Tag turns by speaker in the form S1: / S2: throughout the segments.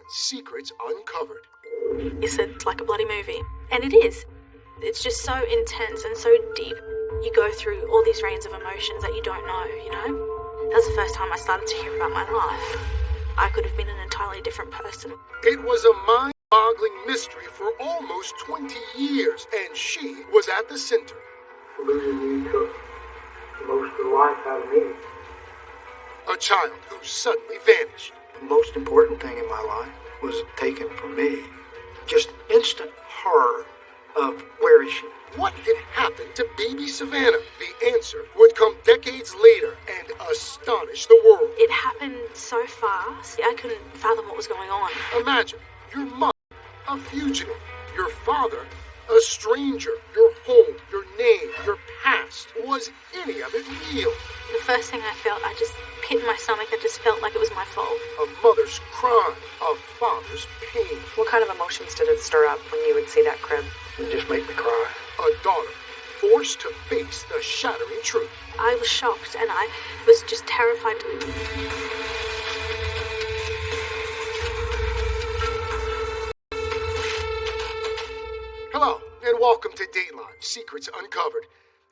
S1: Dateline, Secrets Uncovered.
S2: It's like a bloody movie. And it is. It's just so intense and so deep. You go through all these range of emotions that you don't know, That was the first time I started to hear about my life. I could have been an entirely different person.
S1: It was a mind-boggling mystery for almost 20 years, and she was at the center.
S3: Losing you took most of the life out of me.
S1: A child who suddenly vanished.
S3: The most important thing in my life was taken from me. Just instant horror of where is she?
S1: What had happened to baby Savanna? The answer would come decades later and astonish the world.
S2: It happened so fast, I couldn't fathom what was going on.
S1: Imagine your mother, a fugitive, your father, a stranger, your home, your name, your past. Was any of it real?
S2: The first thing I felt, I just pit in my stomach. I just felt like it was my fault.
S1: A mother's crime, a father's pain.
S4: What kind of emotions did it stir up when you would see that crib?
S3: It just made me cry.
S1: A daughter forced to face the shattering truth.
S2: I was shocked and I was just terrified.
S1: Hello, and welcome to Dateline, Secrets Uncovered.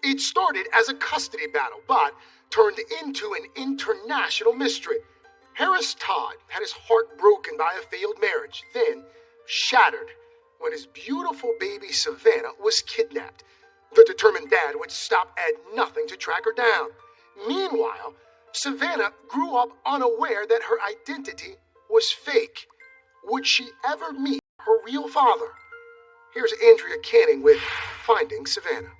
S1: It started as a custody battle, but turned into an international mystery. Harris Todd had his heart broken by a failed marriage, then shattered when his beautiful baby Savanna was kidnapped. The determined dad would stop at nothing to track her down. Meanwhile, Savanna grew up unaware that her identity was fake. Would she ever meet her real father? Here's Andrea Canning with Finding Savanna.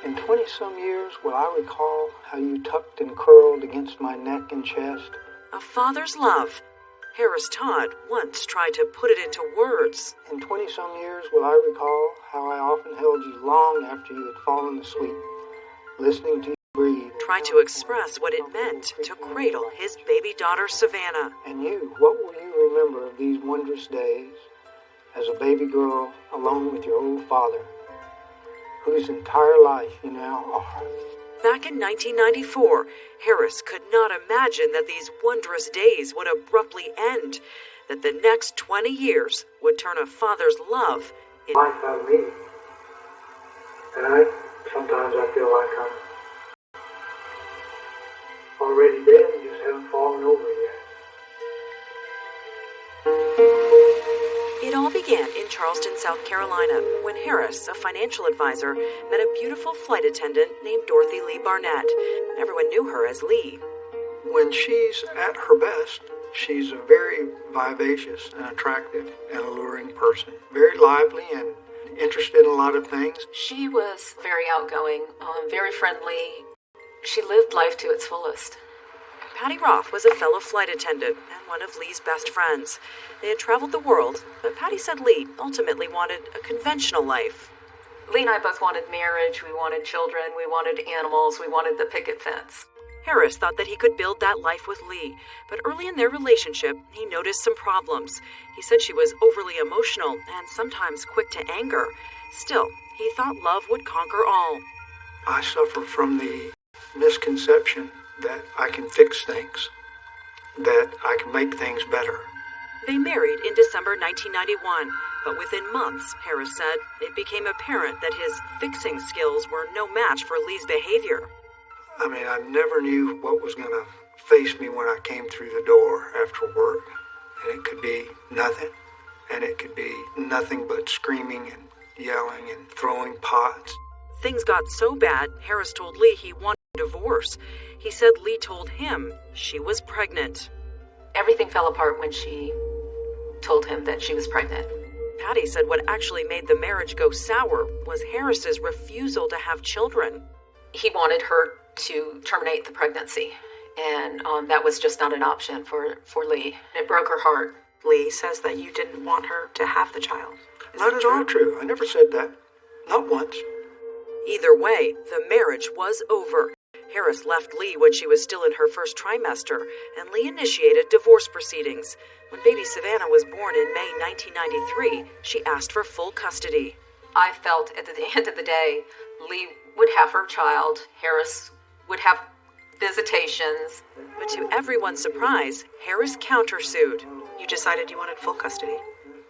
S3: In 20-some years, will I recall how you tucked and curled against my neck and chest?
S5: A father's love. Harris Todd once tried to put it into words.
S3: In 20-some years, will I recall how I often held you long after you had fallen asleep, listening to you breathe.
S5: Tried to express what it meant to cradle his baby daughter Savanna.
S3: And you, what will you remember of these wondrous days as a baby girl alone with your old father, whose entire life you now are?
S5: Back in 1994, Harris could not imagine that these wondrous days would abruptly end, that the next 20 years would turn a father's love into
S3: life out of me. And sometimes I feel like I'm already dead and just haven't fallen over yet.
S5: It all began in Charleston, South Carolina, when Harris, a financial advisor, met a beautiful flight attendant named Dorothy Lee Barnett. Everyone knew her as Lee.
S3: When she's at her best, she's a very vivacious and attractive and alluring person. Very lively and interested in a lot of things.
S4: She was very outgoing, very friendly. She lived life to its fullest.
S5: Patty Roth was a fellow flight attendant and one of Lee's best friends. They had traveled the world, but Patty said Lee ultimately wanted a conventional life.
S4: Lee and I both wanted marriage, we wanted children, we wanted animals, we wanted the picket fence.
S5: Harris thought that he could build that life with Lee, but early in their relationship, he noticed some problems. He said she was overly emotional and sometimes quick to anger. Still, he thought love would conquer all.
S3: I suffer from the misconception that I can fix things, that I can make things better.
S5: They married in December 1991, but within months, Harris said, it became apparent that his fixing skills were no match for Lee's behavior.
S3: I mean, I never knew what was going to face me when I came through the door after work. And it could be nothing, and it could be nothing but screaming and yelling and throwing pots.
S5: Things got so bad, Harris told Lee he wanted a divorce. He said Lee told him she was pregnant.
S4: Everything fell apart when she told him that she was pregnant.
S5: Patty said what actually made the marriage go sour was Harris's refusal to have children.
S4: He wanted her to terminate the pregnancy, and that was just not an option for Lee. It broke her heart.
S2: Lee says that you didn't want her to have the child.
S3: Not at all true. I never said that. Not once.
S5: Either way, the marriage was over. Harris left Lee when she was still in her first trimester, and Lee initiated divorce proceedings. When baby Savanna was born in May 1993, she asked for full custody.
S4: I felt at the end of the day Lee would have her child. Harris would have visitations.
S5: But to everyone's surprise, Harris countersued.
S6: You decided you wanted full custody?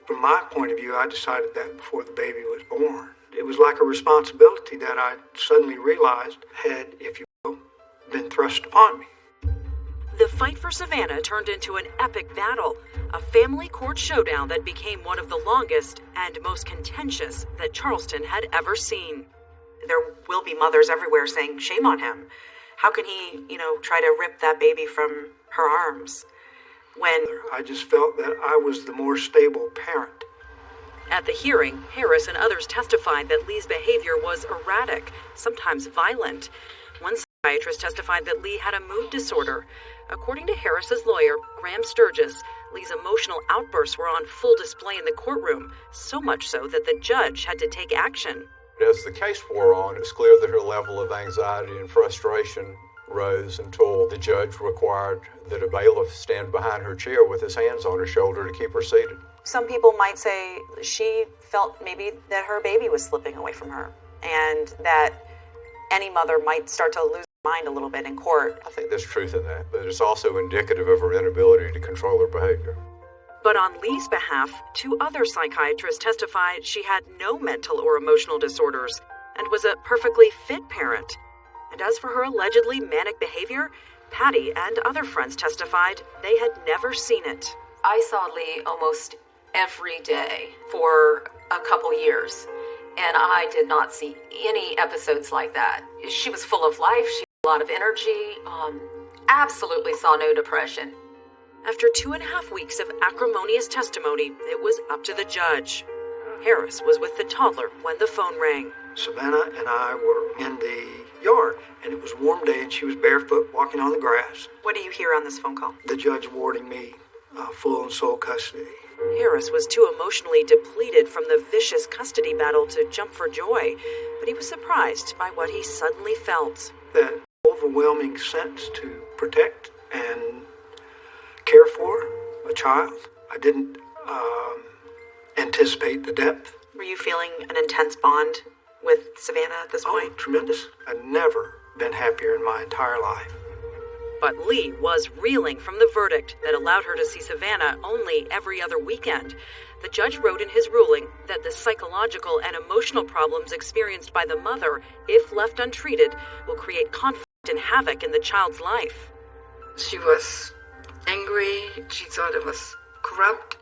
S3: From my point of view, I decided that before the baby was born. It was like a responsibility that I suddenly realized had, if you will, been thrust upon me.
S5: The fight for Savanna turned into an epic battle, a family court showdown that became one of the longest and most contentious that Charleston had ever seen.
S6: There will be mothers everywhere saying, shame on him. How can he, try to rip that baby from her arms? When
S3: I just felt that I was the more stable parent.
S5: At the hearing, Harris and others testified that Lee's behavior was erratic, sometimes violent. One psychiatrist testified that Lee had a mood disorder. According to Harris's lawyer, Graham Sturgis, Lee's emotional outbursts were on full display in the courtroom, so much so that the judge had to take action.
S7: As the case wore on, it's clear that her level of anxiety and frustration rose until the judge required that a bailiff stand behind her chair with his hands on her shoulder to keep her seated.
S6: some people might say she felt maybe that her baby was slipping away from her, and that any mother might start to lose her mind a little bit in court.
S7: I think there's truth in that, but it's also indicative of her inability to control her behavior.
S5: But on Lee's behalf, 2 other psychiatrists testified she had no mental or emotional disorders and was a perfectly fit parent. And as for her allegedly manic behavior, Patty and other friends testified they had never seen it.
S4: I saw Lee almost every day for a couple years, and I did not see any episodes like that. She was full of life, she had a lot of energy, absolutely saw no depression.
S5: After 2.5 weeks of acrimonious testimony, it was up to the judge. Harris was with the toddler when the phone rang.
S3: Savanna and I were in the yard, and it was a warm day, and she was barefoot walking on the grass.
S6: What do you hear on this phone call?
S3: The judge awarding me full and sole custody.
S5: Harris was too emotionally depleted from the vicious custody battle to jump for joy, but he was surprised by what he suddenly felt.
S3: That overwhelming sense to protect and care for a child. I didn't anticipate the depth.
S6: Were you feeling an intense bond with Savanna at this point?
S3: Oh, tremendous. I've never been happier in my entire life.
S5: But Lee was reeling from the verdict that allowed her to see Savanna only every other weekend. The judge wrote in his ruling that the psychological and emotional problems experienced by the mother, if left untreated, will create conflict and havoc in the child's life.
S8: She was angry. She thought it was corrupt.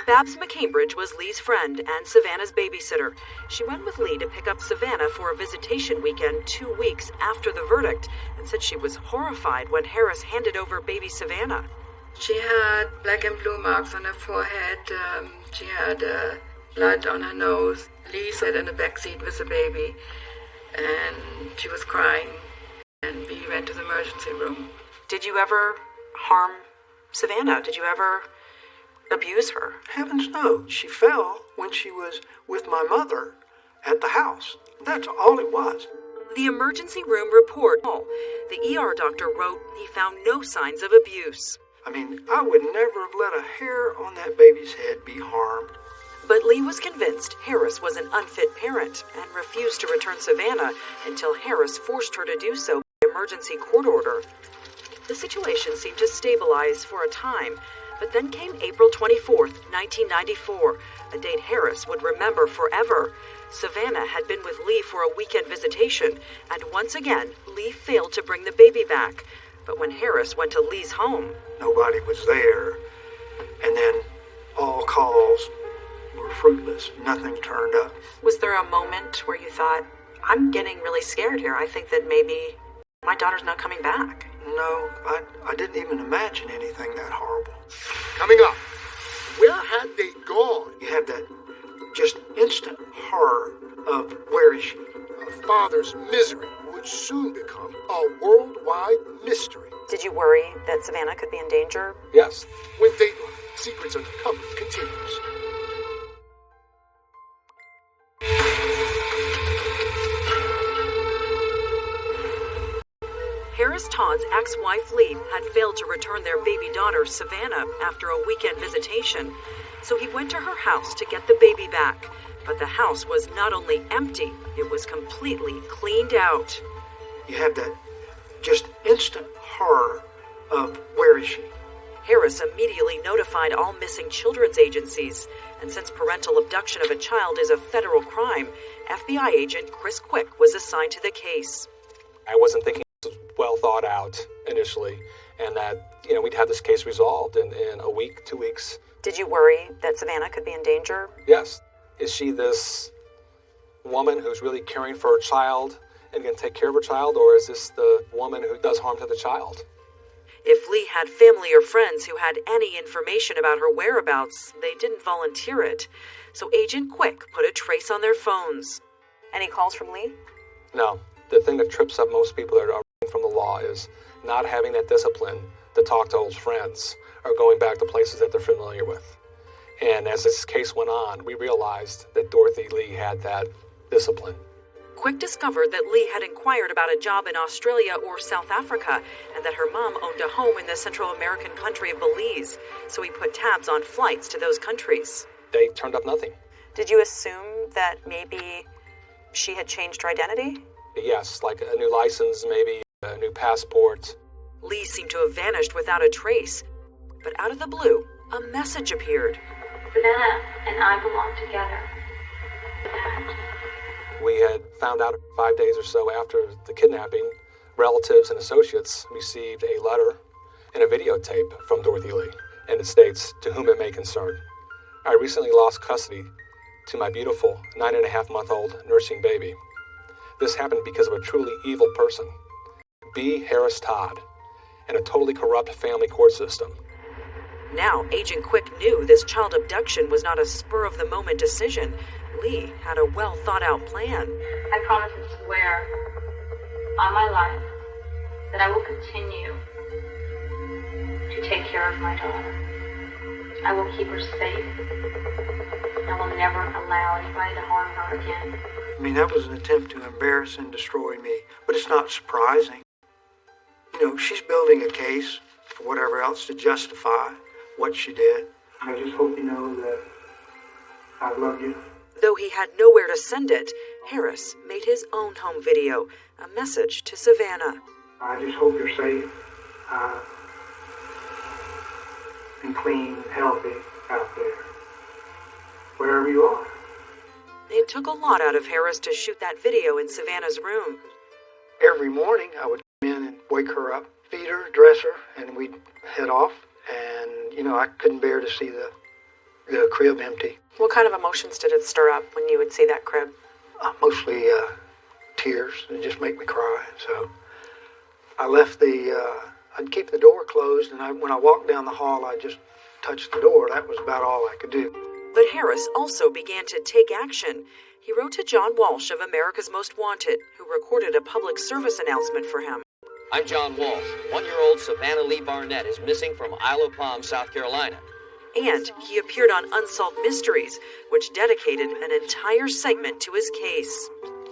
S5: Babs McCambridge was Lee's friend and Savanna's babysitter. She went with Lee to pick up Savanna for a visitation weekend 2 weeks after the verdict and said she was horrified when Harris handed over baby Savanna.
S8: She had black and blue marks on her forehead. She had blood on her nose. Lee sat in the back seat with the baby, and she was crying, and we went to the emergency room.
S6: Did you ever harm Savanna? Did you ever abuse her?
S3: Heavens no. She fell when she was with my mother at the house. That's all it was.
S5: The emergency room report. The ER doctor wrote he found no signs of abuse.
S3: I mean, I would never have let a hair on that baby's head be harmed.
S5: But Lee was convinced Harris was an unfit parent and refused to return Savanna until Harris forced her to do so by emergency court order. The situation seemed to stabilize for a time, but then came April 24th, 1994, a date Harris would remember forever. Savannah had been with Lee for a weekend visitation, and once again, Lee failed to bring the baby back. But when Harris went to Lee's home,
S3: nobody was there, and then all calls were fruitless. Nothing turned up.
S6: Was there a moment where you thought, I'm getting really scared here. I think that maybe my daughter's not coming back?
S3: No, I didn't even imagine anything that horrible.
S1: Coming up, where had they gone?
S3: You have that just instant horror of where is she?
S1: A father's misery would soon become a worldwide mystery.
S6: Did you worry that Savanna could be in danger?
S1: Yes. When Dateline, Secrets Uncovered continues.
S5: Harris Todd's ex-wife Lee had failed to return their baby daughter Savanna after a weekend visitation, so he went to her house to get the baby back. But the house was not only empty, it was completely cleaned out.
S3: You have that just instant horror of where is she?
S5: Harris immediately notified all missing children's agencies, and since parental abduction of a child is a federal crime, FBI agent Chris Quick was assigned to the case.
S9: I wasn't thinking it was well thought out initially, and that, we'd have this case resolved in a week, 2 weeks.
S6: Did you worry that Savanna could be in danger?
S9: Yes. Is she this woman who's really caring for her child and going to take care of her child, or is this the woman who does harm to the child?
S5: If Lee had family or friends who had any information about her whereabouts, they didn't volunteer it. So Agent Quick put a trace on their phones.
S6: Any calls from Lee?
S9: No. The thing that trips up most people that are running from the law is not having that discipline to talk to old friends or going back to places that they're familiar with. And as this case went on, we realized that Dorothy Lee had that discipline.
S5: Quick discovered that Lee had inquired about a job in Australia or South Africa, and that her mom owned a home in the Central American country of Belize, so he put tabs on flights to those countries.
S9: They turned up nothing.
S6: Did you assume that maybe she had changed her identity?
S9: Yes, like a new license, maybe a new passport.
S5: Lee seemed to have vanished without a trace, but out of the blue, a message appeared.
S2: Savanna and I belong together.
S9: We had found out 5 days or so after the kidnapping, relatives and associates received a letter and a videotape from Dorothy Lee, and it states, "To whom it may concern. I recently lost custody to my beautiful 9.5-month-old nursing baby. This happened because of a truly evil person, B. Harris Todd, and a totally corrupt family court system."
S5: Now, Agent Quick knew this child abduction was not a spur-of-the-moment decision. Lee had a well-thought-out plan.
S2: I promise and swear on my life that I will continue to take care of my daughter. I will keep her safe. I will never allow anybody to harm her again.
S3: I mean, that was an attempt to embarrass and destroy me, but it's not surprising. She's building a case for whatever else to justify what she did. I just hope you know that I love you.
S5: Though he had nowhere to send it, Harris made his own home video, a message to Savanna.
S3: I just hope you're safe and clean and healthy out there, wherever you are.
S5: It took a lot out of Harris to shoot that video in Savanna's room.
S3: Every morning I would come in and wake her up, feed her, dress her, and we'd head off. And, I couldn't bear to see the crib empty.
S6: What kind of emotions did it stir up when you would see that crib?
S3: Mostly tears. It just make me cry. So I left I'd keep the door closed, and when I walked down the hall, I just touched the door. That was about all I could do.
S5: But Harris also began to take action. He wrote to John Walsh of America's Most Wanted, who recorded a public service announcement for him.
S10: I'm John Walsh. 1-year-old Savanna Lee Barnett is missing from Isle of Palm, South Carolina.
S5: And he appeared on Unsolved Mysteries, which dedicated an entire segment to his case.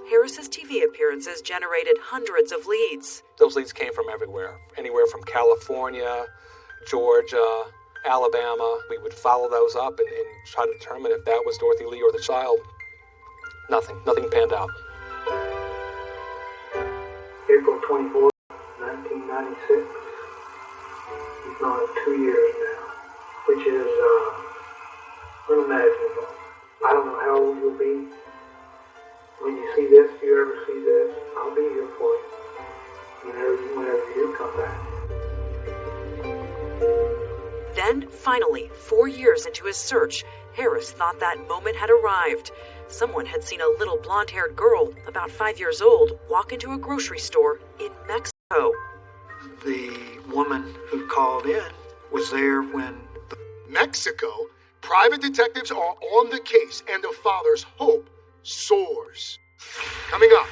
S5: Harris's TV appearances generated hundreds of leads.
S9: Those leads came from everywhere, anywhere from California, Georgia, Alabama. We would follow those up and try to determine if that was Dorothy Lee or the child. Nothing panned out.
S3: April 24th, 1996. He's gone 2 years now, which is unimaginable. I don't know how old you'll be. When you see this, if you ever see this, I'll be here for you. Whenever you do come back.
S5: Then, finally, 4 years into his search, Harris thought that moment had arrived. Someone had seen a little blonde-haired girl, about 5 years old, walk into a grocery store in Mexico.
S3: The woman who called in was there when...
S1: Mexico? Private detectives are on the case, and the father's hope soars. Coming up.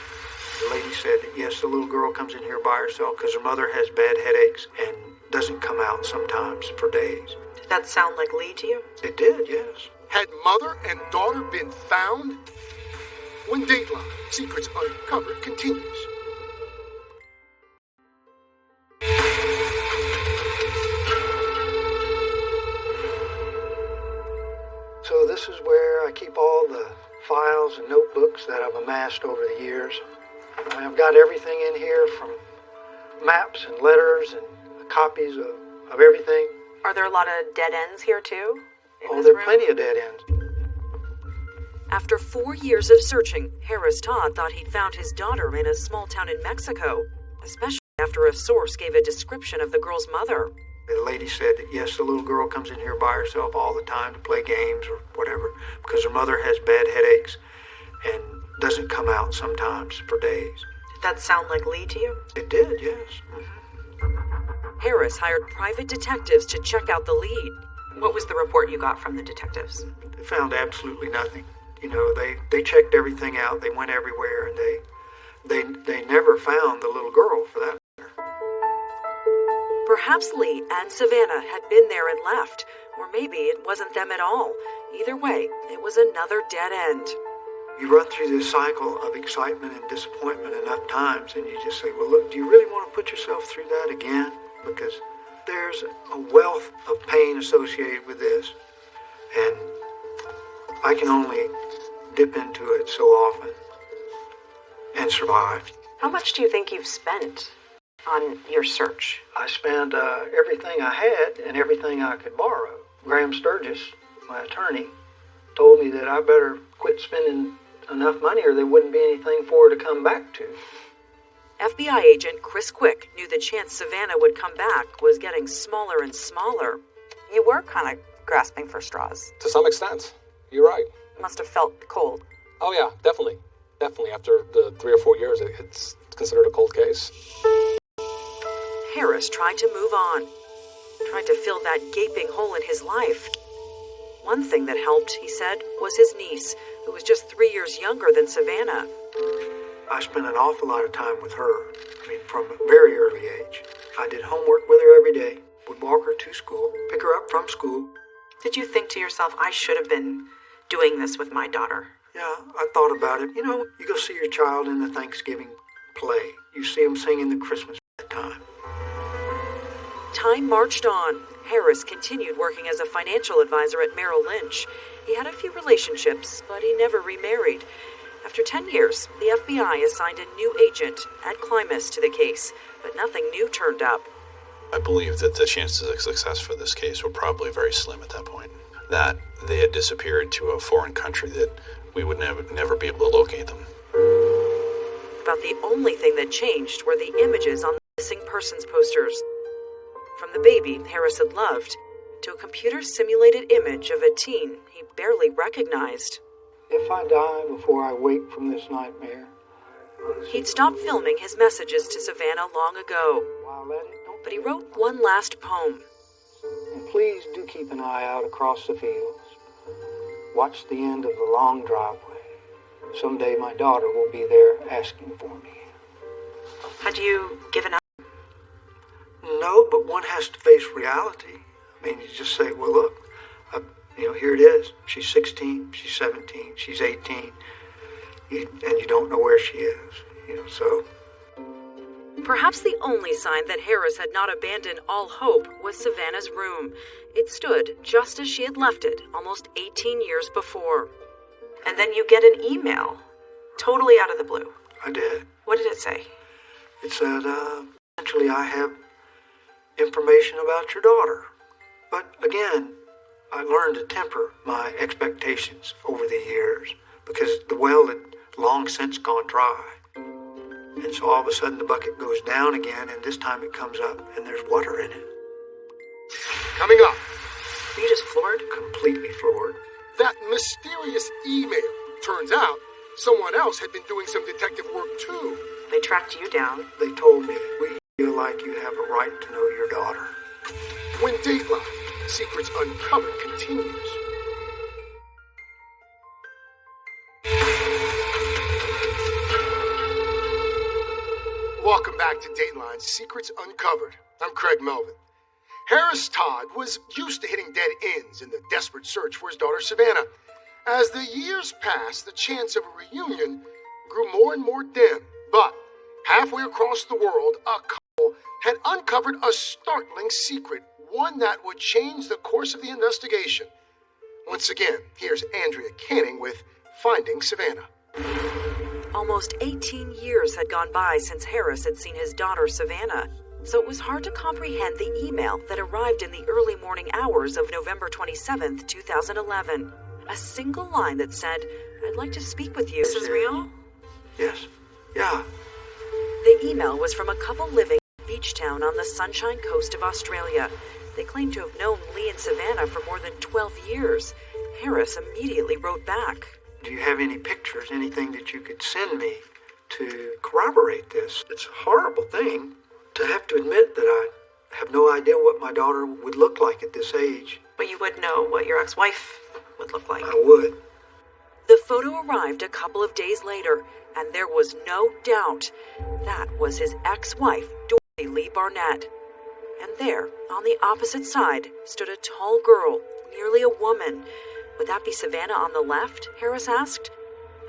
S3: The lady said that, yes, the little girl comes in here by herself because her mother has bad headaches and doesn't come out sometimes for days.
S6: Did that sound like Lee to you?
S3: It did, yes.
S1: Had mother and daughter been found? When Dateline, Secrets Uncovered, continues.
S3: So this is where I keep all the files and notebooks that I've amassed over the years. I've got everything in here from maps and letters and copies of everything.
S6: Are there a lot of dead ends here too?
S3: Oh, there are plenty of dead ends.
S5: After 4 years of searching, Harris Todd thought he'd found his daughter in a small town in Mexico, especially after a source gave a description of the girl's mother.
S3: The lady said that, yes, the little girl comes in here by herself all the time to play games or whatever because her mother has bad headaches and doesn't come out sometimes for days.
S6: Did that sound like Lee to you?
S3: It did, yes. Mm-hmm.
S5: Harris hired private detectives to check out the lead.
S6: What was the report you got from the detectives?
S3: They found absolutely nothing. You know, they checked everything out. They went everywhere, and they never found the little girl, for that matter.
S5: Perhaps Lee and Savanna had been there and left, or maybe it wasn't them at all. Either way, it was another dead end.
S3: You run through this cycle of excitement and disappointment enough times, and you just say, well, look, do you really want to put yourself through that again? Because there's a wealth of pain associated with this, and I can only dip into it so often and survive.
S6: How much do you think you've spent on your search?
S3: I spent everything I had and everything I could borrow. Graham Sturgis, my attorney, told me that I better quit spending enough money or there wouldn't be anything for her to come back to.
S5: FBI agent Chris Quick knew the chance Savanna would come back was getting smaller and smaller.
S6: You were kind of grasping for straws.
S9: To some extent. You're right.
S6: Must have felt cold.
S9: Oh, yeah, definitely. Definitely. After the 3 or 4 years, it's considered a cold case.
S5: Harris tried to move on, tried to fill that gaping hole in his life. One thing that helped, he said, was his niece, who was just 3 years younger than Savanna.
S3: I spent an awful lot of time with her, from a very early age. I did homework with her every day, would walk her to school, pick her up from school.
S6: Did you think to yourself, I should have been doing this with my daughter?
S3: Yeah, I thought about it. You know, you go see your child in the Thanksgiving play. You see them singing the Christmas time.
S5: Time marched on. Harris continued working as a financial advisor at Merrill Lynch. He had a few relationships, but he never remarried. After 10 years, the FBI assigned a new agent, Ed Klimas, to the case, but nothing new turned up.
S11: I believe that the chances of success for this case were probably very slim at that point. That they had disappeared to a foreign country that we would never be able to locate them.
S5: About the only thing that changed were the images on the missing persons posters. From the baby Harris had loved, to a computer-simulated image of a teen he barely recognized.
S3: If I die before I wake from this nightmare...
S5: He'd stopped filming his messages to Savanna long ago, but he wrote one last poem.
S3: And please do keep an eye out across the fields. Watch the end of the long driveway. Someday my daughter will be there asking for me.
S6: Had you given up?
S3: No, but one has to face reality. You just say, well, look, here it is. She's 16, she's 17, she's 18, and you don't know where she is, so...
S5: Perhaps the only sign that Harris had not abandoned all hope was Savanna's room. It stood just as she had left it almost 18 years before.
S6: And then you get an email, totally out of the blue.
S3: I did.
S6: What did it say?
S3: It said, essentially, I have information about your daughter. But again, I learned to temper my expectations over the years because the well had long since gone dry. And so all of a sudden the bucket goes down again, and this time it comes up, and there's water in it.
S1: Coming up.
S6: Were you just floored?
S3: Completely floored.
S1: That mysterious email. Turns out someone else had been doing some detective work too.
S6: They tracked you down.
S3: They told me, we feel like you have a right to know your daughter.
S1: When Dateline, Secrets Uncovered continues. Welcome back to Dateline, Secrets Uncovered. I'm Craig Melvin. Harris Todd was used to hitting dead ends in the desperate search for his daughter Savanna. As the years passed, the chance of a reunion grew more and more dim. But halfway across the world, a couple had uncovered a startling secret, one that would change the course of the investigation. Once again, here's Andrea Canning with finding Savanna.
S5: Almost 18 years had gone by since Harris had seen his daughter Savanna, so it was hard to comprehend the email that arrived in the early morning hours of November 27th, 2011. A single line that said, "I'd like to speak with you."
S6: This is real?
S3: Yes. Yeah.
S5: The email was from a couple living in a beach town on the Sunshine Coast of Australia. They claimed to have known Lee and Savanna for more than 12 years. Harris immediately wrote back.
S3: Do you have any pictures, anything that you could send me to corroborate this? It's a horrible thing to have to admit that I have no idea what my daughter would look like at this age.
S6: But you would know what your ex-wife would look like.
S3: I would.
S5: The photo arrived a couple of days later, and there was no doubt that was his ex-wife, Dorothy Lee Barnett. And there, on the opposite side, stood a tall girl, nearly a woman. Would that be Savanna on the left? Harris asked.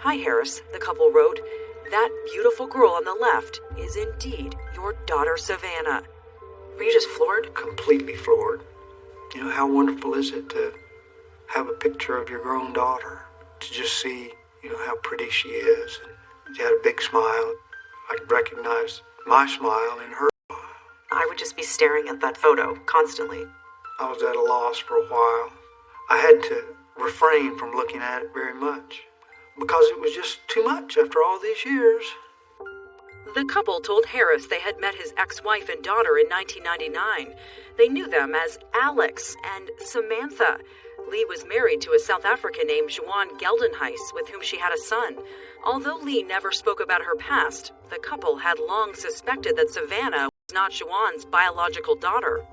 S5: Hi, Harris, the couple wrote. That beautiful girl on the left is indeed your daughter, Savanna.
S6: Were you just floored?
S3: Completely floored. You know, how wonderful is it to have a picture of your grown daughter? To just see, how pretty she is. And she had a big smile. I could recognize my smile in her smile.
S6: I would just be staring at that photo constantly.
S3: I was at a loss for a while. I had to refrain from looking at it very much because it was just too much after all these years.
S5: The couple told Harris they had met his ex-wife and daughter in 1999. They knew them as Alex and Samantha. Lee was married to a South African named Juan Geldenhuis, with whom she had a son. Although Lee never spoke about her past, the couple had long suspected that Savanna was not Juan's biological daughter.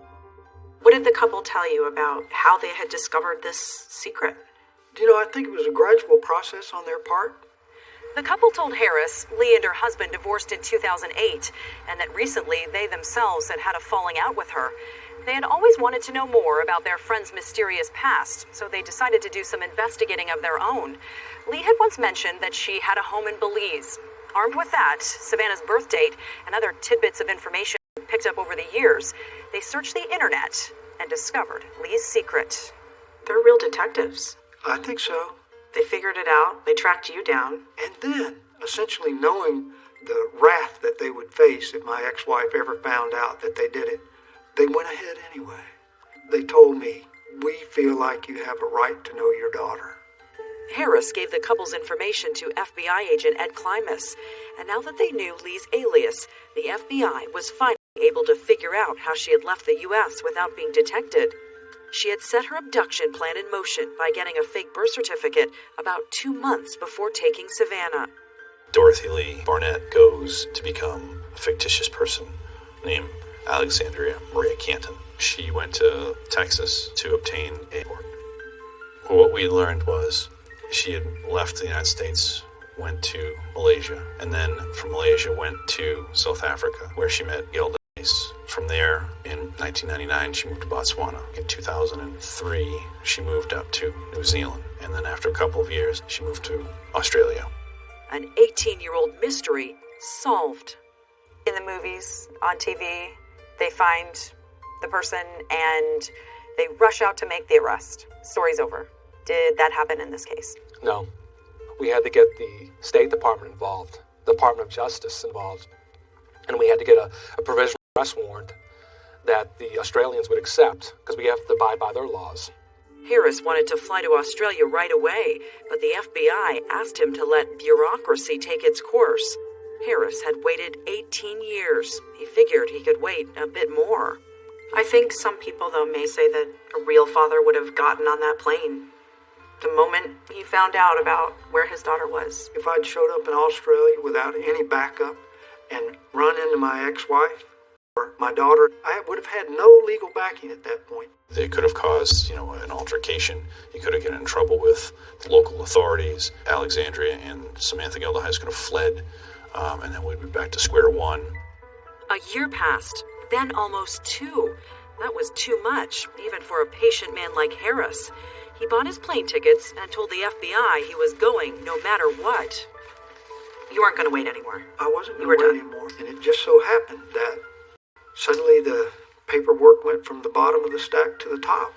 S6: What did the couple tell you about how they had discovered this secret?
S3: I think it was a gradual process on their part.
S5: The couple told Harris Lee and her husband divorced in 2008, and that recently they themselves had had a falling out with her. They had always wanted to know more about their friend's mysterious past, so they decided to do some investigating of their own. Lee had once mentioned that she had a home in Belize. Armed with that, Savanna's birth date, and other tidbits of information picked up over the years, they searched the internet and discovered Lee's secret.
S6: They're real detectives.
S3: I think so.
S6: They figured it out. They tracked you down.
S3: And then, essentially knowing the wrath that they would face if my ex-wife ever found out that they did it, they went ahead anyway. They told me, "We feel like you have a right to know your daughter."
S5: Harris gave the couple's information to FBI agent Ed Klimas, and now that they knew Lee's alias, the FBI was finally able to figure out how she had left the U.S. without being detected. She had set her abduction plan in motion by getting a fake birth certificate about 2 months before taking Savanna.
S11: Dorothy Lee Barnett goes to become a fictitious person named Alexandria Maria Canton. She went to Texas to obtain a passport. Well, what we learned was she had left the United States, went to Malaysia, and then from Malaysia went to South Africa, where she met Geldenhuis. From there, in 1999, she moved to Botswana. In 2003, she moved up to New Zealand, and then after a couple of years, she moved to Australia.
S5: An 18-year-old mystery solved.
S6: In the movies, on TV, they find the person and they rush out to make the arrest. Story's over. Did that happen in this case?
S9: No. We had to get the State Department involved, the Department of Justice involved, and we had to get a provisional arrest warrant that the Australians would accept because we have to abide by their laws.
S5: Harris wanted to fly to Australia right away, but the FBI asked him to let bureaucracy take its course. Harris had waited 18 years. He figured he could wait a bit more.
S6: I think some people, though, may say that a real father would have gotten on that plane the moment he found out about where his daughter was.
S3: If I'd showed up in Australia without any backup and run into my ex-wife or my daughter, I would have had no legal backing at that point.
S11: They could have caused, an altercation. You could have gotten in trouble with the local authorities. Alexandria and Samantha Geldenhuis could have fled, and then we'd be back to square one.
S5: A year passed, then almost 2. That was too much, even for a patient man like Harris. He bought his plane tickets and told the FBI he was going no matter what.
S6: You weren't going to wait anymore.
S3: I wasn't going to wait anymore, and it just so happened that suddenly the paperwork went from the bottom of the stack to the top.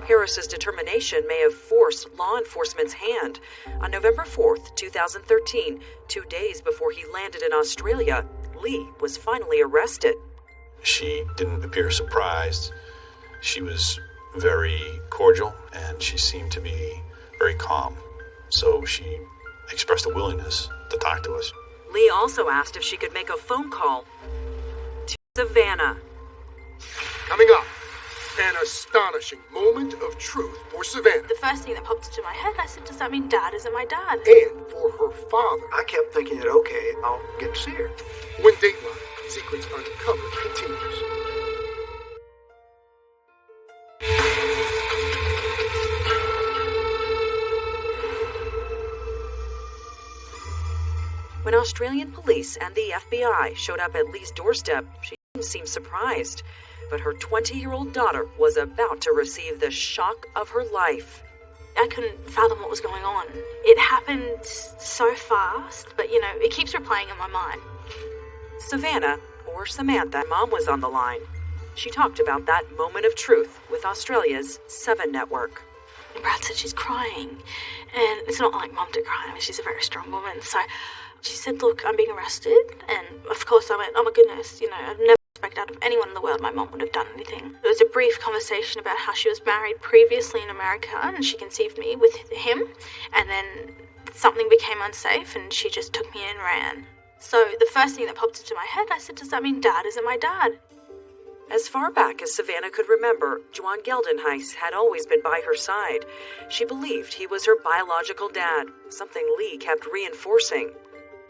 S5: Harris's determination may have forced law enforcement's hand. On November 4th, 2013, 2 days before he landed in Australia, Lee was finally arrested.
S11: She didn't appear surprised. She was very cordial, and she seemed to be very calm. So she expressed a willingness to talk to us.
S5: Lee also asked if she could make a phone call to Savanna.
S1: Coming up, an astonishing moment of truth for Savanna.
S2: The first thing that popped into my head, I said, does that mean Dad isn't my dad?
S1: And for her father.
S3: I kept thinking that, okay, I'll get to see her.
S1: When Dateline Secrets Uncovered continues.
S5: When Australian police and the FBI showed up at Lee's doorstep, she didn't seem surprised. But her 20-year-old daughter was about to receive the shock of her life.
S2: I couldn't fathom what was going on. It happened so fast, but, it keeps replaying in my mind.
S5: Savanna, or Samantha, Mom was on the line. She talked about that moment of truth with Australia's 7 network.
S2: And Brad said she's crying. And it's not like Mom to cry. I mean, she's a very strong woman. So she said, look, I'm being arrested. And of course I went, oh my goodness, I've never expected out of anyone in the world my mom would have done anything. There was a brief conversation about how she was married previously in America and she conceived me with him. And then something became unsafe and she just took me and ran. So the first thing that popped into my head, I said, does that mean Dad isn't my dad?
S5: As far back as Savanna could remember, Juan Geldenhuis had always been by her side. She believed he was her biological dad, something Lee kept reinforcing.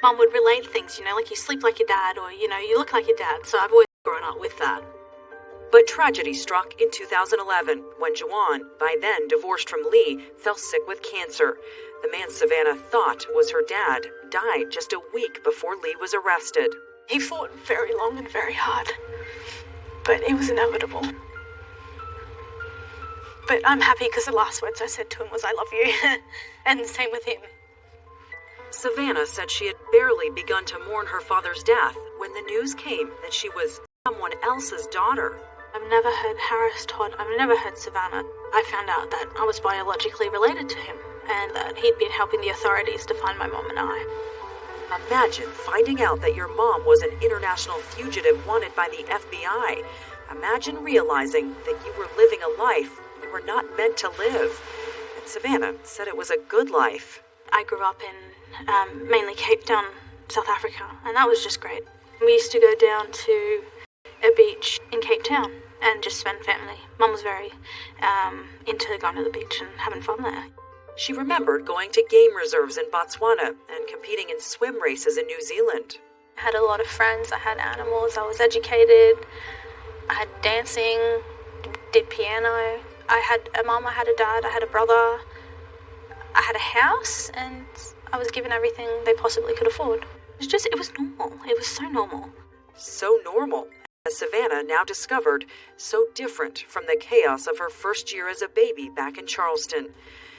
S2: Mom would relate things, like you sleep like your dad or, you look like your dad. So I've always grown up with that.
S5: But tragedy struck in 2011 when Juan, by then divorced from Lee, fell sick with cancer. The man Savanna thought was her dad died just a week before Lee was arrested.
S2: He fought very long and very hard, but it was inevitable. But I'm happy because the last words I said to him was, I love you, and the same with him.
S5: Savannah said she had barely begun to mourn her father's death when the news came that she was someone else's daughter.
S2: I've never heard Harris Todd, I've never heard Savanna. I found out that I was biologically related to him and that he'd been helping the authorities to find my mom and I.
S5: Imagine finding out that your mom was an international fugitive wanted by the FBI. Imagine realizing that you were living a life you were not meant to live. And Savanna said it was a good life.
S2: I grew up in mainly Cape Town, South Africa, and that was just great. We used to go down to a beach in Cape Town and just spend family. Mum was very into going to the beach and having fun there.
S5: She remembered going to game reserves in Botswana and competing in swim races in New Zealand.
S2: I had a lot of friends, I had animals, I was educated, I had dancing, did piano. I had a mum, I had a dad, I had a brother, I had a house, and I was given everything they possibly could afford. It was normal. It was so normal.
S5: So normal, as Savanna now discovered, so different from the chaos of her first year as a baby back in Charleston.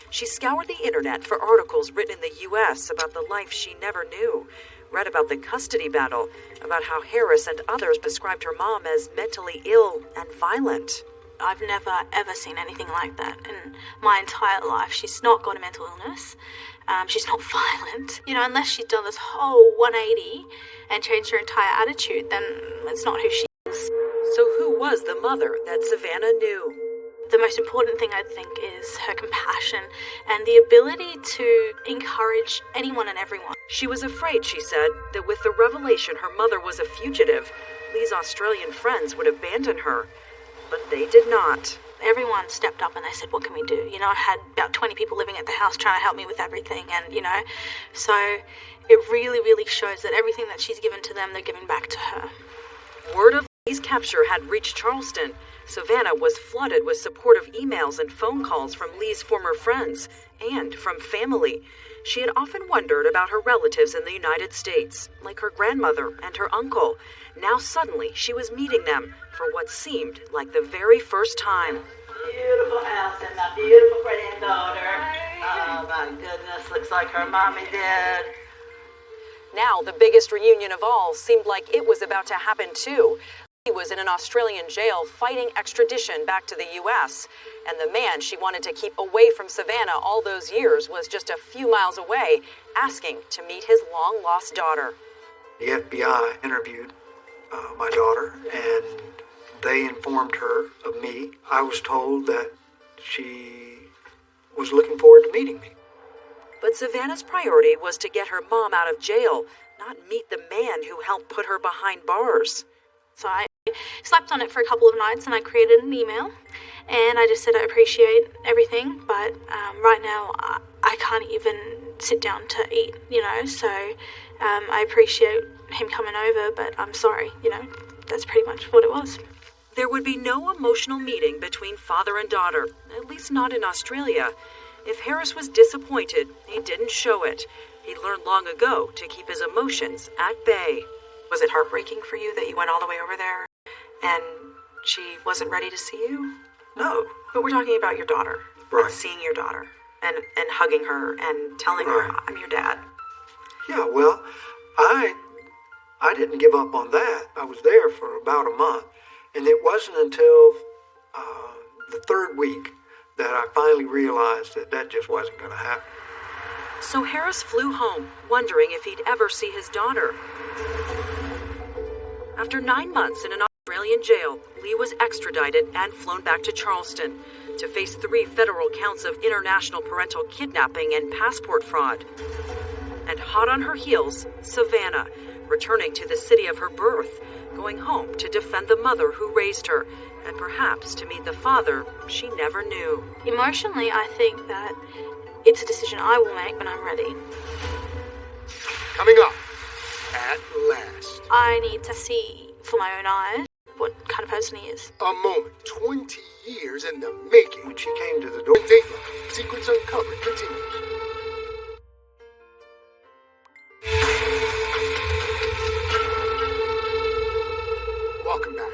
S5: She scoured the internet for articles written in the U.S. about the life she never knew, read about the custody battle, about how Harris and others described her mom as mentally ill and violent.
S2: I've never, ever seen anything like that in my entire life. She's not got a mental illness. She's not violent. Unless she's done this whole 180 and changed her entire attitude, then it's not who she is.
S5: So who was the mother that Savanna knew?
S2: The most important thing, I think, is her compassion and the ability to encourage anyone and everyone.
S5: She was afraid, she said, that with the revelation her mother was a fugitive, Lee's Australian friends would abandon her. But they did not.
S2: Everyone stepped up and they said, what can we do? I had about 20 people living at the house trying to help me with everything. And, so it really, really shows that everything that she's given to them, they're giving back to her.
S5: Word of Lee's capture had reached Charleston. Savanna was flooded with supportive emails and phone calls from Lee's former friends and from family. She had often wondered about her relatives in the United States, like her grandmother and her uncle. Now suddenly she was meeting them for what seemed like the very first time.
S12: Beautiful house and my beautiful granddaughter. Oh my goodness, looks like her mommy did.
S5: Now the biggest reunion of all seemed like it was about to happen too. Lee was in an Australian jail fighting extradition back to the U.S., and the man she wanted to keep away from Savanna all those years was just a few miles away, asking to meet his long-lost daughter.
S3: The FBI interviewed my daughter, and they informed her of me. I was told that she was looking forward to meeting me.
S5: But Savanna's priority was to get her mom out of jail, not meet the man who helped put her behind bars.
S2: So I slept on it for a couple of nights and I created an email and I just said I appreciate everything, but right now I can't even sit down to eat, so I appreciate him coming over, but I'm sorry, that's pretty much what it was.
S5: There would be no emotional meeting between father and daughter, at least not in Australia. If Harris was disappointed, he didn't show it. He learned long ago to keep his emotions at bay.
S6: Was it heartbreaking for you that you went all the way over there and she wasn't ready to see you?
S3: No.
S6: But we're talking about your daughter.
S3: Right.
S6: And seeing your daughter and hugging her and telling her, I'm your dad.
S3: Yeah, well, I didn't give up on that. I was there for about a month. And it wasn't until the third week that I finally realized that just wasn't going to happen.
S5: So Harris flew home, wondering if he'd ever see his daughter. After 9 months in an Australian jail, Lee was extradited and flown back to Charleston to face 3 federal counts of international parental kidnapping and passport fraud. And hot on her heels, Savanna, returning to the city of her birth, going home to defend the mother who raised her, and perhaps to meet the father she never knew.
S2: Emotionally, I think that it's a decision I will make when I'm ready.
S1: Coming up, at last.
S2: I need to see for my own eyes what kind of person he is.
S1: A moment, 20 years in the making.
S3: When she came to the door,
S1: Dateline, Secrets Uncovered continues. Welcome back.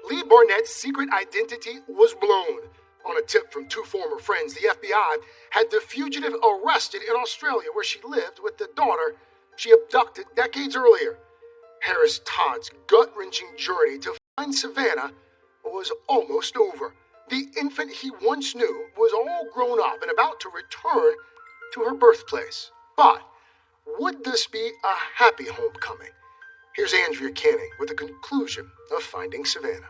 S1: Lee Barnett's secret identity was blown. On a tip from 2 former friends, the FBI had the fugitive arrested in Australia, where she lived with the daughter she abducted decades earlier. Harris Todd's gut-wrenching journey to find Savanna was almost over. The infant he once knew was all grown up and about to return to her birthplace. But would this be a happy homecoming? Here's Andrea Canning with the conclusion of Finding Savanna.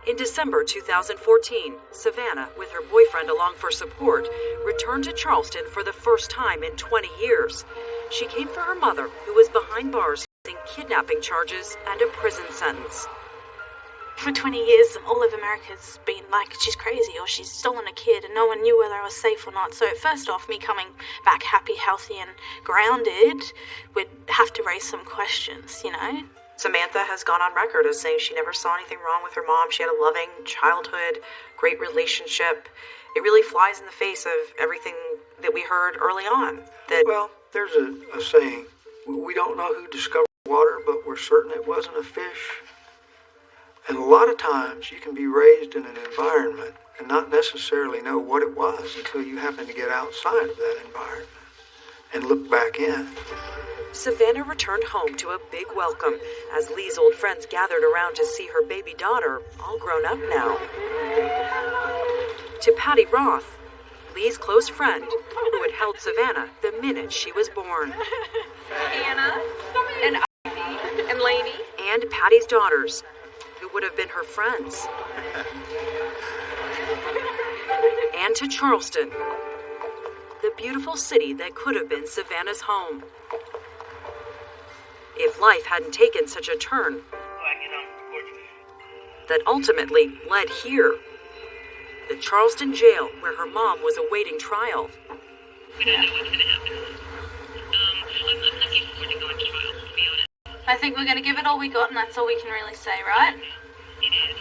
S5: In December 2014, Savanna, with her boyfriend along for support, returned to Charleston for the first time in 20 years. She came for her mother, who was behind bars facing kidnapping charges and a prison sentence.
S2: For 20 years, all of America's been like, she's crazy or she's stolen a kid, and no one knew whether I was safe or not. So first off, me coming back happy, healthy, and grounded would have to raise some questions,
S6: Samantha has gone on record as saying she never saw anything wrong with her mom. She had a loving childhood, great relationship. It really flies in the face of everything that we heard early on.
S3: Well, there's a saying, we don't know who discovered water, but we're certain it wasn't a fish. And a lot of times you can be raised in an environment and not necessarily know what it was until you happen to get outside of that environment and look back in.
S5: Savanna returned home to a big welcome as Lee's old friends gathered around to see her baby daughter, all grown up now. To Patty Roth, Lee's close friend, who had held Savanna the minute she was born.
S4: Anna and Ivy and Lainey.
S5: And Patty's daughters, who would have been her friends. And to Charleston, the beautiful city that could have been Savanna's home. If life hadn't taken such a turn that ultimately led here, the Charleston jail where her mom was awaiting trial.
S13: We don't know what's going to happen. I'm looking forward to going to trial, to be honest.
S2: I think we're going to give it all we got, and that's all we can really say, right?
S13: It is.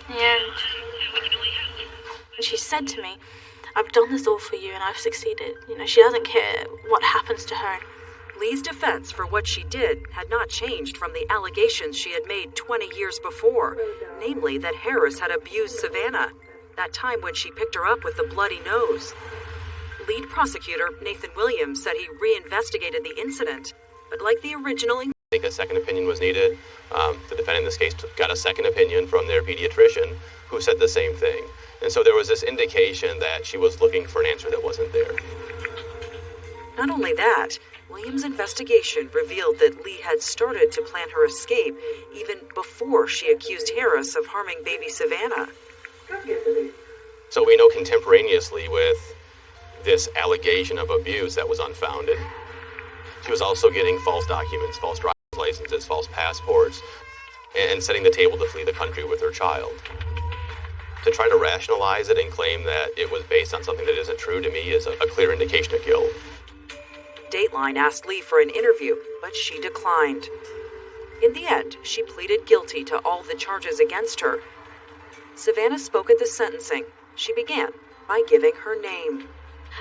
S2: And
S13: We can only hope.
S2: she said to me, I've done this all for you and I've succeeded. She doesn't care what happens to her.
S5: Lee's defense for what she did had not changed from the allegations she had made 20 years before, namely that Harris had abused Savanna, that time when she picked her up with the bloody nose. Lead prosecutor Nathan Williams said he reinvestigated the incident, but like the original
S14: think a second opinion was needed. The defendant in this case got a second opinion from their pediatrician who said the same thing. And so there was this indication that she was looking for an answer that wasn't there.
S5: Not only that, Williams' investigation revealed that Lee had started to plan her escape even before she accused Harris of harming baby Savanna.
S14: So we know contemporaneously with this allegation of abuse that was unfounded, she was also getting false documents, false driver's licenses, false passports, and setting the table to flee the country with her child. To try to rationalize it and claim that it was based on something that isn't true to me is a clear indication of guilt.
S5: Dateline asked Lee for an interview, but she declined. In the end, she pleaded guilty to all the charges against her. Savanna spoke at the sentencing. She began by giving her name.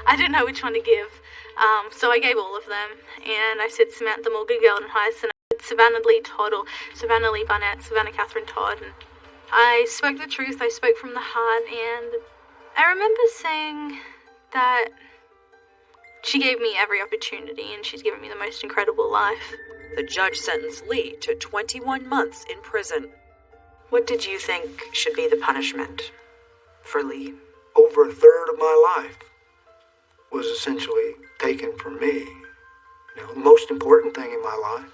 S2: I didn't know which one to give, so I gave all of them. And I said Samantha Morgan Gelden Heiss, and I said Savanna Lee Todd, or Savanna Lee Barnett, Savanna Catherine Todd. And I spoke the truth, I spoke from the heart, and I remember saying that she gave me every opportunity, and she's given me the most incredible life.
S5: The judge sentenced Lee to 21 months in prison. What did you think should be the punishment for Lee?
S3: Over a third of my life was essentially taken from me. The most important thing in my life,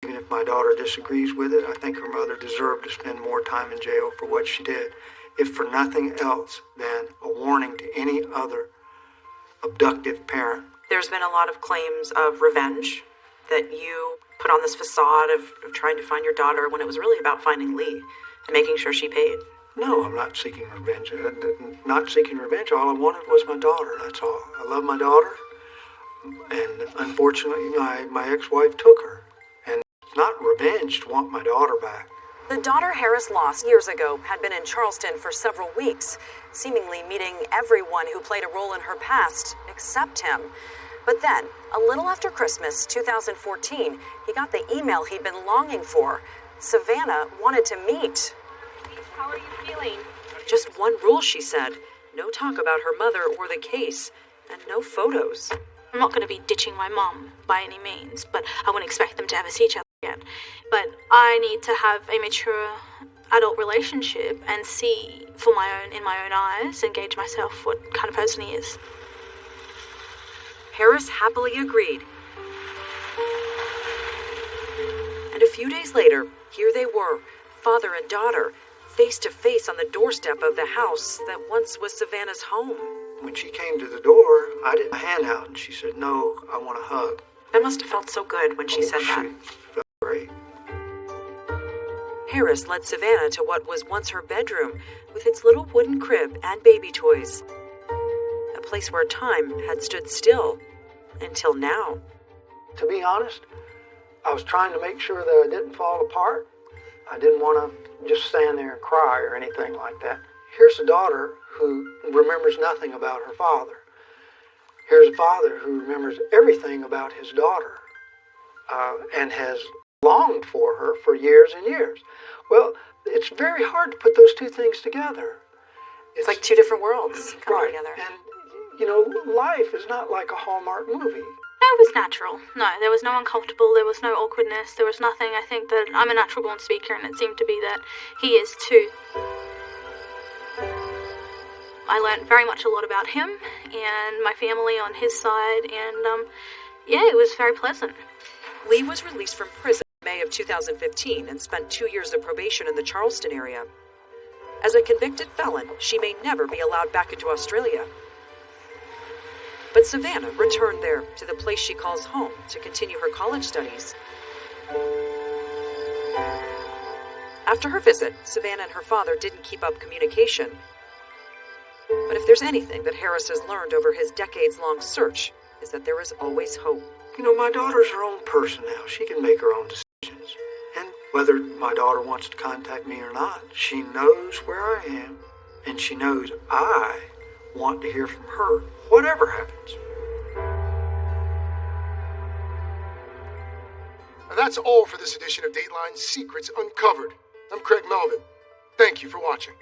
S3: even if my daughter disagrees with it, I think her mother deserved to spend more time in jail for what she did, if for nothing else than a warning to any other abductive parent.
S6: There's been a lot of claims of revenge, that you put on this facade of trying to find your daughter when it was really about finding Lee and making sure she paid.
S3: No, I'm not seeking revenge. Not seeking revenge. All I wanted was my daughter, that's all. I love my daughter, and unfortunately my ex-wife took her. And it's not revenge to want my daughter back.
S5: The daughter Harris lost years ago had been in Charleston for several weeks, seemingly meeting everyone who played a role in her past except him. But then, a little after Christmas 2014, he got the email he'd been longing for. Savanna wanted to meet.
S2: How are you feeling?
S5: Just one rule, she said. No talk about her mother or the case, and no photos.
S2: I'm not going to be ditching my mom by any means, but I wouldn't expect them to ever see each other again. But I need to have a mature adult relationship and see in my own eyes, and gauge myself what kind of person he is.
S5: Harris happily agreed. And a few days later, here they were, father and daughter, face to face on the doorstep of the house that once was Savanna's home.
S3: When she came to the door, I did a hand out, and she said, "No, I want a hug."
S6: That must have felt so good when she said that.
S3: She felt great.
S5: Harris led Savanna to what was once her bedroom, with its little wooden crib and baby toys. A place where time had stood still, until now.
S3: To be honest, I was trying to make sure that I didn't fall apart. I didn't want to just stand there and cry or anything like that. Here's a daughter who remembers nothing about her father. Here's a father who remembers everything about his daughter and has longed for her for years and years. Well, it's very hard to put those two things together.
S6: It's like two different worlds coming together.
S3: And, life is not like a Hallmark movie.
S2: It was natural. No, there was no uncomfortable, there was no awkwardness, there was nothing. I think that I'm a natural born speaker, and it seemed to be that he is too. I learned very much a lot about him and my family on his side, and it was very pleasant.
S5: Lee was released from prison in May of 2015 and spent 2 years of probation in the Charleston area. As a convicted felon, she may never be allowed back into Australia. But Savanna returned there, to the place she calls home, to continue her college studies. After her visit, Savanna and her father didn't keep up communication. But if there's anything that Harris has learned over his decades-long search, is that there is always hope.
S3: My daughter's her own person now. She can make her own decisions. And whether my daughter wants to contact me or not, she knows where I am, and she knows I want to hear from her, whatever happens.
S1: And that's all for this edition of Dateline Secrets Uncovered. I'm Craig Melvin. Thank you for watching.